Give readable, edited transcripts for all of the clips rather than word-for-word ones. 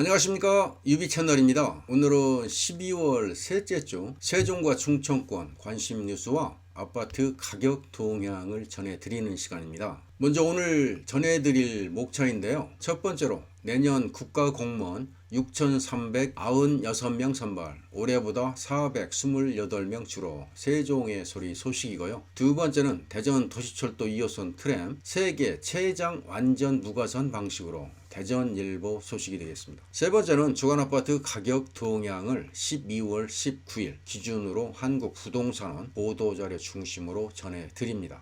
안녕하십니까, 유비 채널입니다. 오늘은 12월 셋째 주 세종과 충청권 관심 뉴스와 아파트 가격 동향을 전해드리는 시간입니다. 먼저 오늘 전해드릴 목차인데요. 첫 번째로 내년 국가공무원 6,396명 선발, 올해보다 428명 줄어 세종의 소리 소식이고요. 두 번째는 대전 도시철도 2호선 트램 3개 최장 완전 무가선 방식으로 대전일보 소식이 되겠습니다. 세 번째는 주간아파트 가격 동향을 12월 19일 기준으로 한국부동산원 보도자료 중심으로 전해드립니다.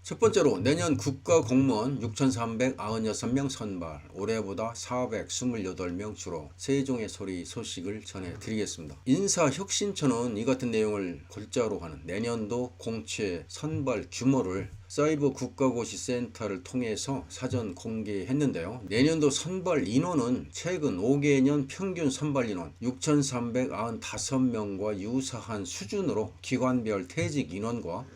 첫 번째로 내년 국가공무원 6,396명 선발, 올해보다 428명 줄어 세종의 소리 소식을 전해드리겠습니다. 인사혁신처는 이 같은 내용을 골자로 하는 내년도 공채 선발 규모를 사이버 국가고시센터를 통해서 사전 공개했는데요. 내년도 선발 인원은 최근 5개년 평균 선발 인원 6,395명과 유사한 수준으로 기관별 퇴직 인원과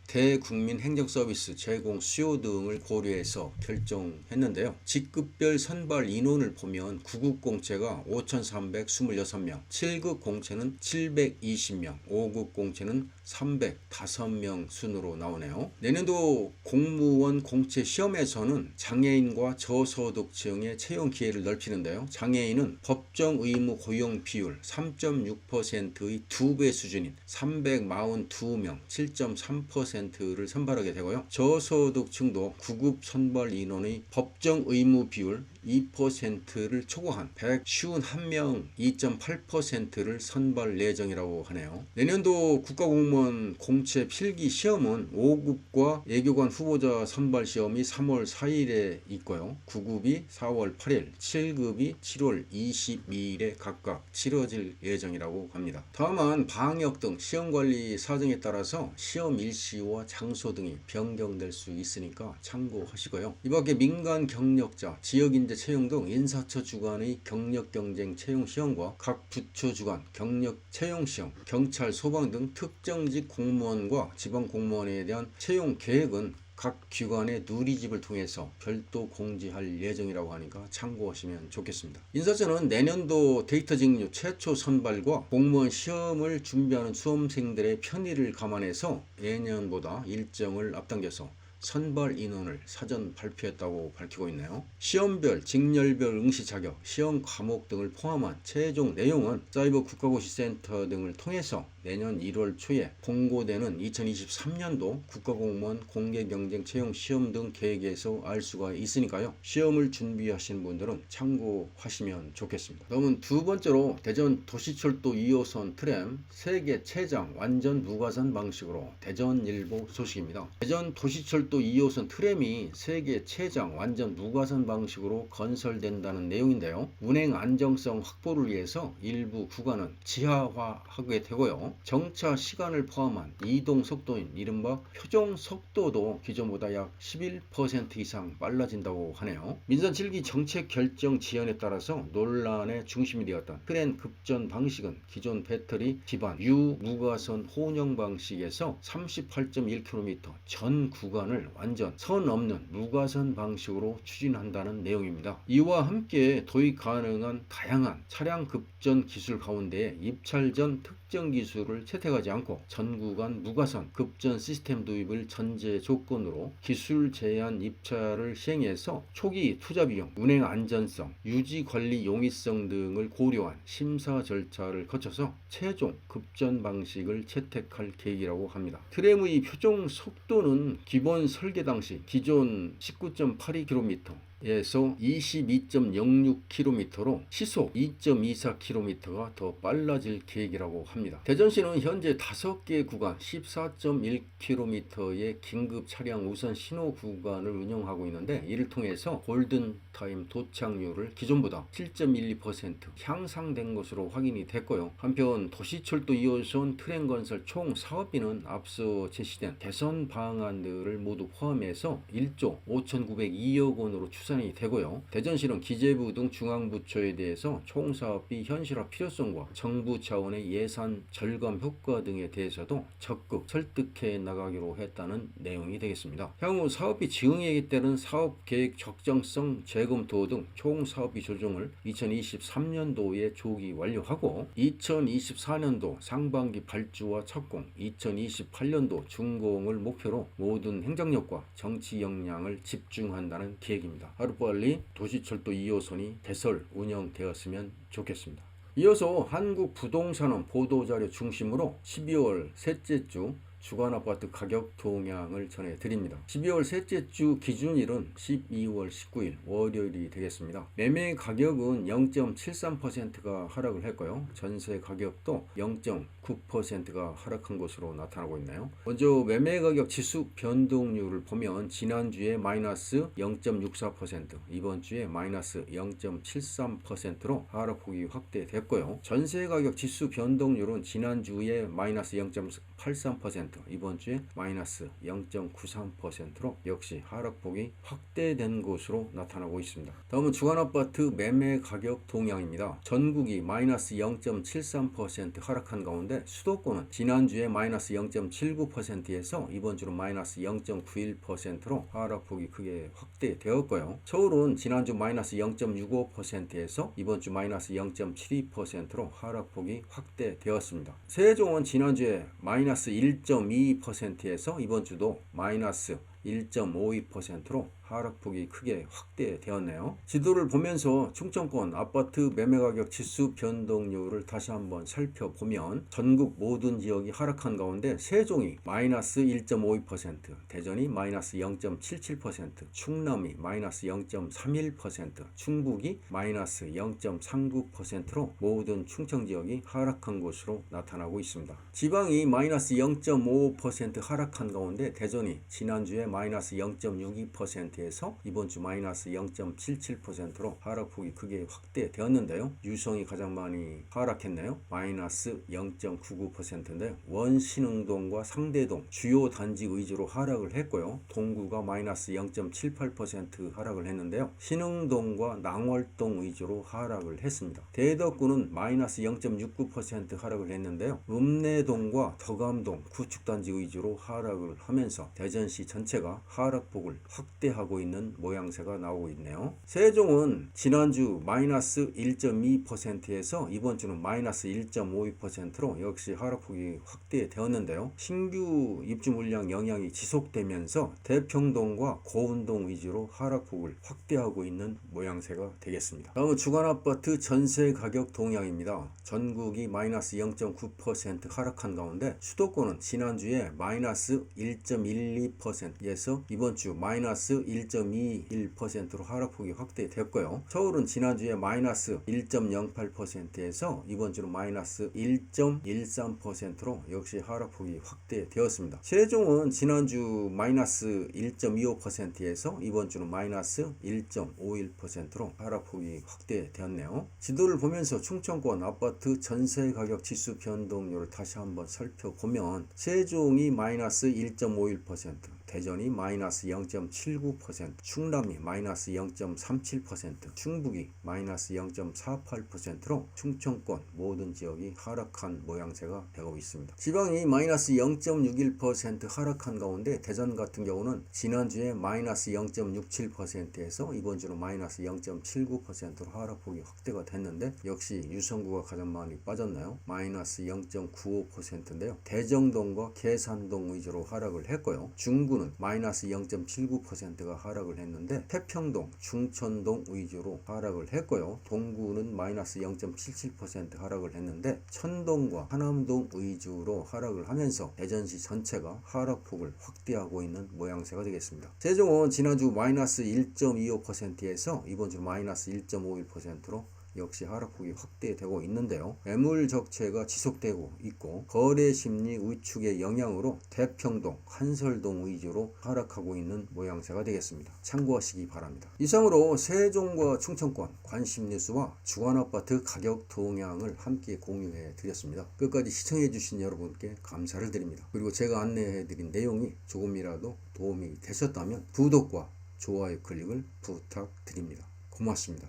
대국민 행정서비스 제공 수요 등을 고려해서 결정했는데요. 직급별 선발 인원을 보면 9급 공채가 5,326명, 7급 공채는 720명, 5급 공채는 305명 순으로 나오네요. 내년도 공무원 공채 시험에서는 장애인과 저소득층의 채용 기회를 넓히는데요. 장애인은 법정 의무 고용 비율 3.6%의 2배 수준인 342명, 7.3%를 선발하게 되고요. 저소득층도 9급 선발 인원의 법정 의무 비율 2%를 초과한 151명 2.8%를 선발 예정이라고 하네요. 내년도 국가공무원 공채 필기 시험은 5급과 예교관 후보자 선발 시험이 3월 4일에 있고요. 9급이 4월 8일, 7급이 7월 22일에 각각 치러질 예정이라고 합니다. 다만 방역 등 시험관리 사정에 따라서 시험 일시와 장소 등이 변경될 수 있으니까 참고하시고요. 이 밖에 민간 경력자, 지역인재 채용 등 인사처 주관의 경력 경쟁 채용 시험과 각 부처 주관 경력 채용 시험, 경찰, 소방 등 특정직 공무원과 지방 공무원에 대한 채용 계획은 각 기관의 누리집을 통해서 별도 공지할 예정이라고 하니까 참고하시면 좋겠습니다. 인사처는 내년도 데이터 직류 최초 선발과 공무원 시험을 준비하는 수험생들의 편의를 감안해서 예년보다 일정을 앞당겨서 선발 인원을 사전 발표했다고 밝히고 있네요. 시험별, 직렬별 응시 자격, 시험 과목 등을 포함한 최종 내용은 사이버 국가고시센터 등을 통해서 내년 1월 초에 공고되는 2023년도 국가공무원 공개경쟁 채용 시험 등 계획에서 알 수가 있으니까요. 시험을 준비하시는 분들은 참고하시면 좋겠습니다. 다음은 두 번째로 대전 도시철도 2호선 트램 3개 최장 완전 무가산 방식으로 대전일보 소식입니다. 대전 도시철도 2호선 트램이 3개 최장 완전 무가산 방식으로 건설된다는 내용인데요. 운행 안정성 확보를 위해서 일부 구간은 지하화하게 되고요. 정차 시간을 포함한 이동 속도인 이른바 표종 속도도 기존보다 약 11% 이상 빨라진다고 하네요. 민선 7기 정책 결정 지연에 따라서 논란의 중심이 되었던 트램 급전 방식은 기존 배터리 기반 유무가선 혼용 방식에서 38.1km 전 구간을 완전 선 없는 무가선 방식으로 추진한다는 내용입니다. 이와 함께 도입 가능한 다양한 차량 급전 기술 가운데 입찰 전 특정 기술을 채택하지 않고 전 구간 무가선 급전 시스템 도입을 전제 조건으로 기술 제한 입찰을 시행해서 초기 투자 비용, 운행 안전성, 유지 관리 용이성 등을 고려한 심사 절차를 거쳐서 최종 급전 방식을 채택할 계획이라고 합니다. 트램의 표종 속도는 기본 설계 당시 기존 19.82km 에서 22.06km로 시속 2.24km가 더 빨라질 계획이라고 합니다. 대전시는 현재 5개 구간 14.1km의 긴급 차량 우선 신호 구간을 운영하고 있는데 이를 통해서 골든타임 도착률을 기존보다 7.12% 향상된 것으로 확인이 됐고요. 한편 도시철도 2호선 트램 건설 총 사업비는 앞서 제시된 개선 방안들을 모두 포함해서 1조 5,902억 원으로 추산 확산이 되고요. 대전시는 기재부 등 중앙부처에 대해서 총사업비 현실화 필요성과 정부 차원의 예산 절감 효과 등에 대해서도 적극 설득해 나가기로 했다는 내용이 되겠습니다. 향후 사업비 증액에 따른 사업계획 적정성 재검토 등 총사업비 조정을 2023년도에 조기 완료하고 2024년도 상반기 발주와 착공, 2028년도 준공을 목표로 모든 행정력과 정치 역량을 집중한다는 계획입니다. 하루빨리 도시철도 2호선이 개설 운영되었으면 좋겠습니다. 이어서 한국부동산원 보도자료 중심으로 12월 셋째 주 주간아파트 가격 동향을 전해드립니다. 12월 셋째 주 기준일은 12월 19일 월요일이 되겠습니다. 매매 가격은 0.73%가 하락을 했고요. 전세 가격도 0.9%가 하락한 것으로 나타나고 있나요? 먼저 매매 가격 지수 변동률을 보면 지난주에 마이너스 0.64%, 이번 주에 마이너스 0.73%로 하락폭이 확대됐고요. 전세 가격 지수 변동률은 지난주에 마이너스 0.83%, 이번 주에 마이너스 0.93%로 역시 하락폭이 확대된 것으로 나타나고 있습니다. 다음은 주간아파트 매매 가격 동향입니다. 전국이 마이너스 0.73% 하락한 가운데 수도권은 지난주에 마이너스 0.79%에서 이번 주는 마이너스 0.91%로 하락폭이 크게 확대되었고요. 서울은 지난주 마이너스 0.65%에서 이번 주 마이너스 0.72%로 하락폭이 확대되었습니다. 세종은 지난주에 마이너스 1.22%에서 이번 주도 마이너스 1.52%로 하락폭이 크게 확대되었네요. 지도를 보면서 충청권 아파트 매매가격 지수 변동률을 다시 한번 살펴보면 전국 모든 지역이 하락한 가운데 세종이 마이너스 1.52%, 대전이 마이너스 0.77%, 충남이 마이너스 0.31%, 충북이 마이너스 0.39%로 모든 충청 지역이 하락한 것으로 나타나고 있습니다. 지방이 마이너스 0.55% 하락한 가운데 대전이 지난주에 마이너스 0.62%에서 이번 주 마이너스 0.77%로 하락폭이 크게 확대되었는데요. 유성이 가장 많이 하락했네요. 마이너스 0.99%인데 원신흥동과 상대동 주요 단지 위주로 하락을 했고요. 동구가 마이너스 0.78% 하락을 했는데요. 신흥동과 낭월동 위주로 하락을 했습니다. 대덕구는 마이너스 0.69% 하락을 했는데요. 읍내동과 덕암동 구축단지 위주로 하락을 하면서 대전시 전체가 하락폭을 확대하고 있는 모양새가 나오고 있네요. 세종은 지난주 마이너스 1.2%에서 이번 주는 마이너스 1.52%로 역시 하락폭이 확대되었는데요. 신규 입주 물량 영향이 지속되면서 대평동과 고운동 위주로 하락폭을 확대하고 있는 모양새가 되겠습니다. 다음은 주간아파트 전세 가격 동향입니다. 전국이 마이너스 0.9% 하락한 가운데 수도권은 지난주에 마이너스 1.12%에서 이번 주 마이너스 1.21%로 하락폭이 확대됐고요. 서울은 지난주에 마이너스 1.08%에서 이번 주는 마이너스 1.13%로 역시 하락폭이 확대되었습니다. 세종은 지난주 마이너스 1.25%에서 이번 주는 마이너스 1.51%로 하락폭이 확대되었네요. 지도를 보면서 충청권 아파트 전세 가격 지수 변동률을 다시 한번 살펴보면 세종이 마이너스 1.51%, 대전이 마이너스 0.79%, 충남이 마이너스 0.37%, 충북이 마이너스 0.48%로 충청권 모든 지역이 하락한 모양새가 되고 있습니다. 지방이 마이너스 0.61% 하락한 가운데 대전 같은 경우는 지난주에 마이너스 0.67%에서 이번 주는 마이너스 0.79%로 하락폭이 확대가 됐는데 역시 유성구가 가장 많이 빠졌나요? 마이너스 0.95%인데요. 대정동과 계산동 위주로 하락을 했고요. 중구는 마이너스 0.79%가 하락을 했는데 태평동, 중천동 위주로 하락을 했고요. 동구는 마이너스 0.77% 하락을 했는데 천동과 하남동 위주로 하락을 하면서 대전시 전체가 하락폭을 확대하고 있는 모양새가 되겠습니다. 세종은 지난주 마이너스 1.25%에서 이번 주 마이너스 1.51%로 역시 하락폭이 확대되고 있는데요. 매물 적체가 지속되고 있고 거래 심리 위축의 영향으로 대평동, 한설동 위주로 하락하고 있는 모양새가 되겠습니다. 참고하시기 바랍니다. 이상으로 세종과 충청권 관심 뉴스와 주간아파트 가격 동향을 함께 공유해 드렸습니다. 끝까지 시청해 주신 여러분께 감사를 드립니다. 그리고 제가 안내해 드린 내용이 조금이라도 도움이 되셨다면 구독과 좋아요 클릭을 부탁드립니다. 고맙습니다.